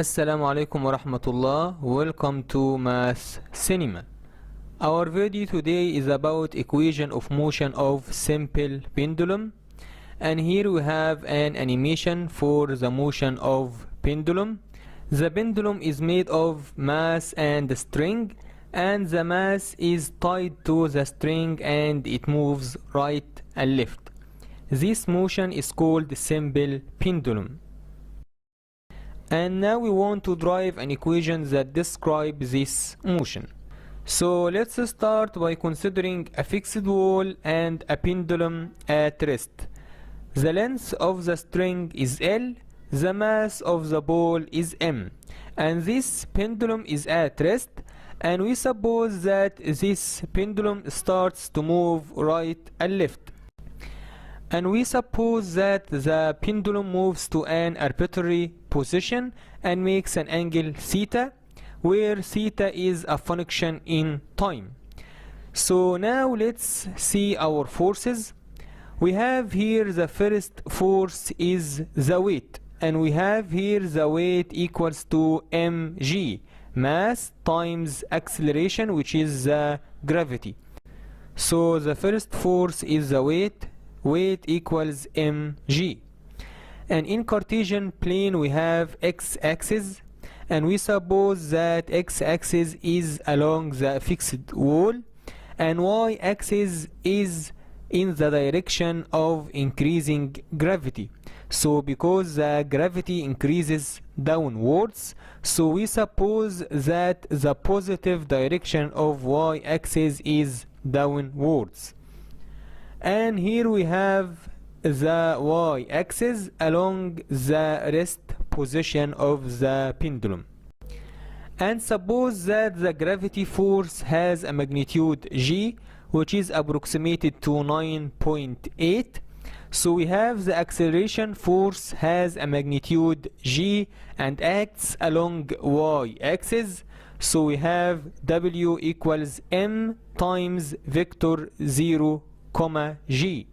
Assalamu alaikum wa rahmatullah. Welcome to Math Cinema. Our video today is about equation of motion of simple pendulum, and here we have an animation for the motion of pendulum. The pendulum is made of mass and string, and the mass is tied to the string and it moves right and left. This motion is called simple pendulum. And now we want to derive an equation that describes this motion. So let's start by considering a fixed wall and a pendulum at rest. The length of the string is L, the mass of the ball is M, and this pendulum is at rest, and we suppose that this pendulum starts to move right and left. And we suppose that the pendulum moves to an arbitrary position and makes an angle theta, where theta is a function in time. So now let's see our forces. We have here the first force is the weight, and we have here the weight equals to mg, mass times acceleration, which is the gravity. So the first force is the weight equals mg. And in Cartesian plane we have x-axis, and we suppose that x-axis is along the fixed wall, and y-axis is in the direction of increasing gravity. So because the gravity increases downwards, so we suppose that the positive direction of y-axis is downwards. And here we have the y-axis along the rest position of the pendulum. And suppose that the gravity force has a magnitude g, which is approximated to 9.8. So we have the acceleration force has a magnitude g and acts along y-axis. So we have w equals m times vector 0, g.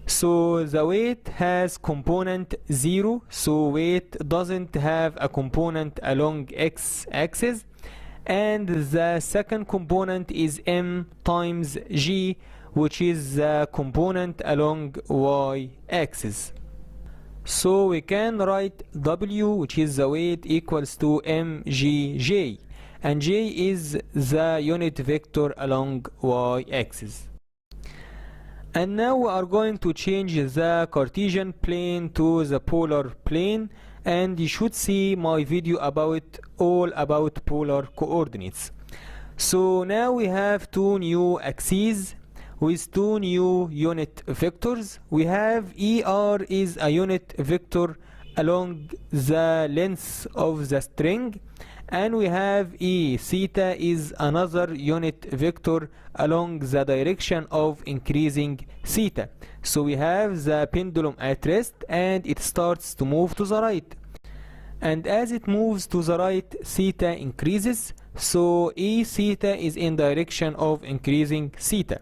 So the weight has component 0, so weight doesn't have a component along x-axis, and the second component is m times g, which is the component along y-axis. So we can write w, which is the weight, equals to mgj, and j is the unit vector along y-axis. And now we are going to change the Cartesian plane to the polar plane, and you should see my video all about polar coordinates. So now we have two new axes with two new unit vectors. We have ER is a unit vector along the length of the string, and we have E theta is another unit vector along the direction of increasing theta. So we have the pendulum at rest, and it starts to move to the right, and as it moves to the right, theta increases, so E theta is in direction of increasing theta.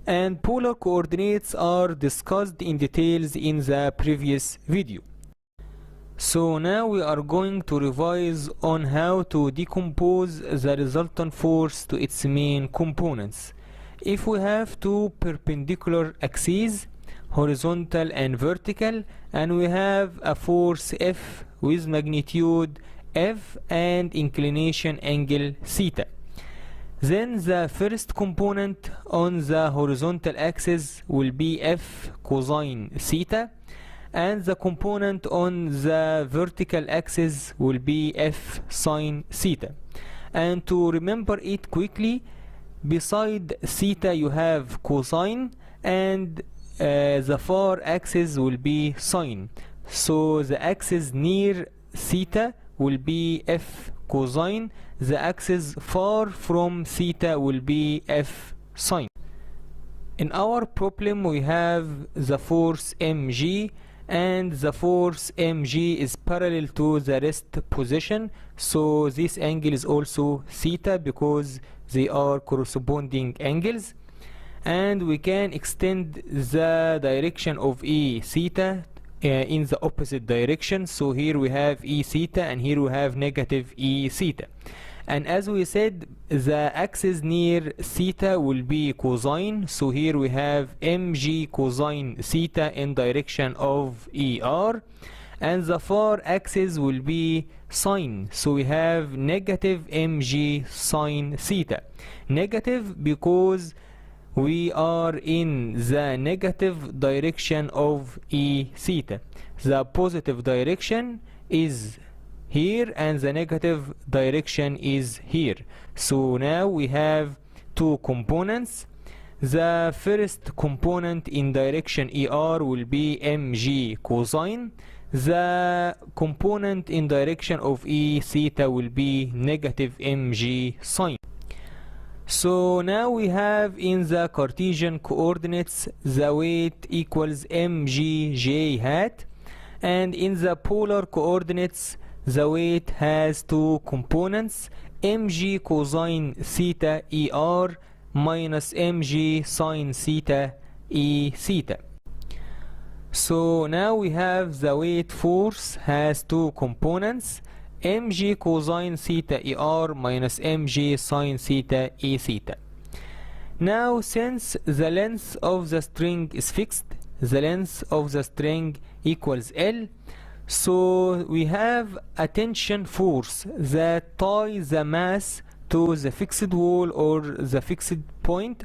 And polar coordinates are discussed in details in the previous video. So now we are going to revise on how to decompose the resultant force to its main components. If we have two perpendicular axes, horizontal and vertical, and we have a force F with magnitude F and inclination angle theta, then the first component on the horizontal axis will be F cosine theta, and the component on the vertical axis will be F sine theta. And to remember it quickly, beside theta you have cosine, and the far axis will be sine. So the axis near theta will be F cosine, the axis far from theta will be F sine. In our problem we have the force mg, and the force mg is parallel to the rest position, so this angle is also theta because they are corresponding angles. And we can extend the direction of E theta in the opposite direction. So here we have e theta and here we have negative e theta. And as we said, the axis near theta will be cosine. So here we have mg cosine theta in direction of er. And the far axis will be sine. So we have negative mg sine theta. Negative because we are in the negative direction of e theta. The positive direction is here and the negative direction is here. So now we have two components. The first component in direction ER will be mg cosine. The component in direction of e theta will be negative mg sine. So now we have in the Cartesian coordinates the weight equals mg j hat, and in the polar coordinates the weight has two components, mg cosine theta er minus mg sine theta e theta. So now we have the weight force has two components, mg cosine theta er minus mg sine theta e theta. Now since the length of the string is fixed, the length of the string equals L, so we have a tension force that ties the mass to the fixed wall or the fixed point,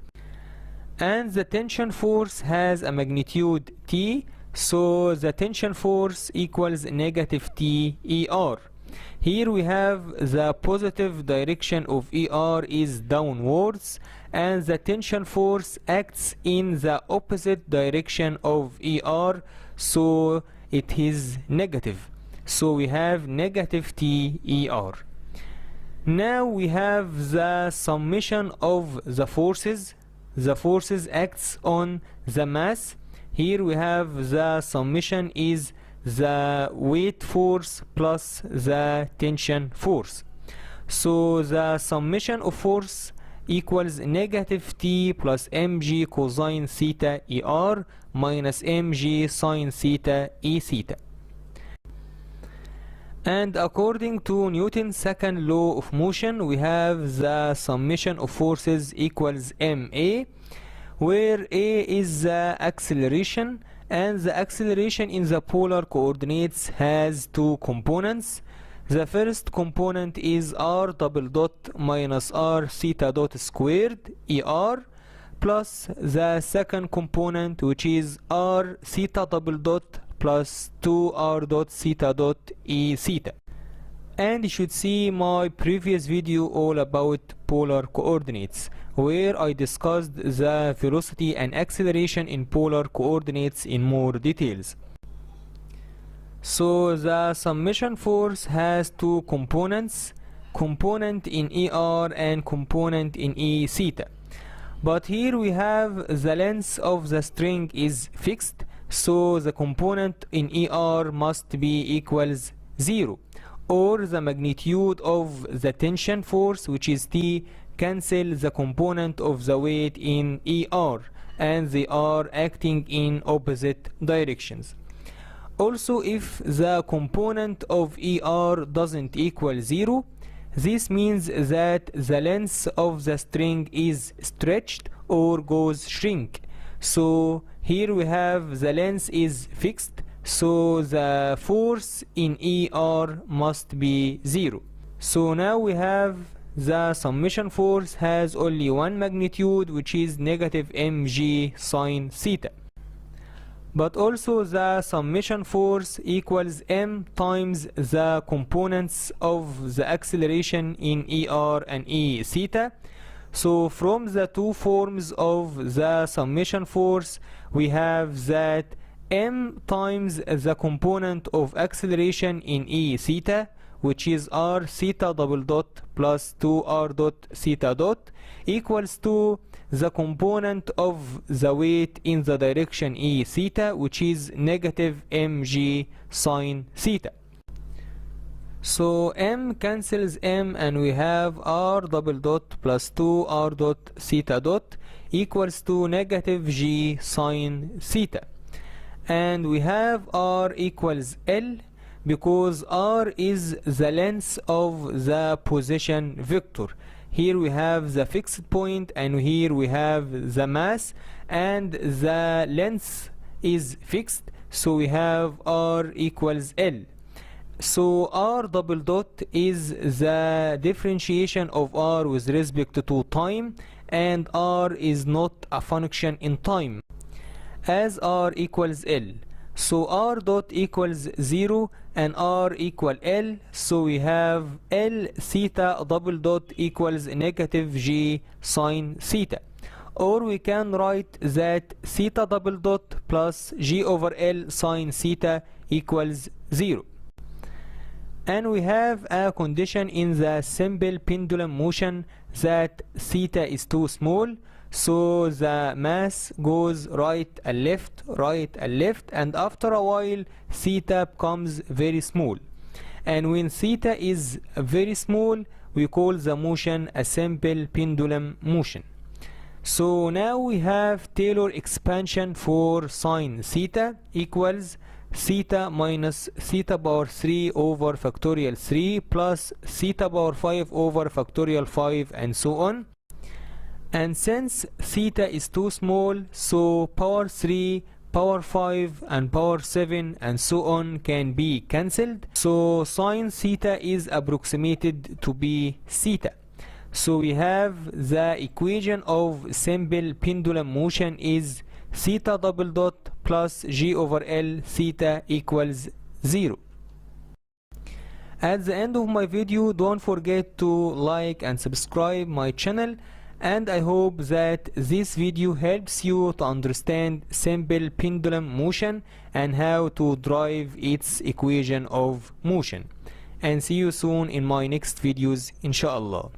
and the tension force has a magnitude T, so the tension force equals negative T ER. Here we have the positive direction of ER is downwards, and the tension force acts in the opposite direction of ER, so it is negative. So we have negative T ER. Now we have the summation of the forces. The forces acts on the mass. Here we have the summation is the weight force plus the tension force. So the summation of force equals negative T plus mg cosine theta ER minus mg sine theta E theta. And according to Newton's second law of motion, we have the summation of forces equals ma, where a is the acceleration, and the acceleration in the polar coordinates has two components. The first component is r double dot minus r theta dot squared er, plus the second component which is r theta double dot plus 2r dot theta dot e theta. And you should see my previous video all about polar coordinates, where I discussed the velocity and acceleration in polar coordinates in more details. So the summation force has two components, component in ER and component in E theta. But here we have the length of the string is fixed, so the component in ER must be equals 0, or the magnitude of the tension force, which is T, cancel the component of the weight in ER, and they are acting in opposite directions. Also, if the component of ER doesn't equal 0, this means that the length of the string is stretched or goes shrink. So here we have the length is fixed, so the force in ER must be 0. So now we have the summation force has only one magnitude, which is negative mg sine theta. But also the summation force equals m times the components of the acceleration in ER and E theta. So from the two forms of the summation force, we have that m times the component of acceleration in E theta, which is r theta double dot plus 2r dot theta dot, equals to the component of the weight in the direction E theta, which is negative mg sine theta. So m cancels m, and we have r double dot plus 2r dot theta dot equals to negative g sine theta. and we have r equals L because r is the length of the position vector. Here we have the fixed point and here we have the mass, and the length is fixed, so we have r equals L. So r double dot is the differentiation of r with respect to time, and r is not a function in time as r equals L. So r dot equals 0 and r equal L, so we have L theta double dot equals negative g sine theta. Or we can write that theta double dot plus g over L sine theta equals 0. And we have a condition in the simple pendulum motion that theta is too small, so the mass goes right and left, and after a while theta becomes very small. And when theta is very small, we call the motion a simple pendulum motion. So now we have Taylor expansion for sine theta equals theta minus theta power 3 over factorial 3 plus theta power 5 over factorial 5 and so on. And since theta is too small, so power 3, power 5 and power 7 and so on can be cancelled. So sine theta is approximated to be theta. So we have the equation of simple pendulum motion is theta double dot plus g over L theta equals 0. At the end of my video, don't forget to like and subscribe my channel, and I hope that this video helps you to understand simple pendulum motion and how to derive its equation of motion. And see you soon in my next videos, inshallah.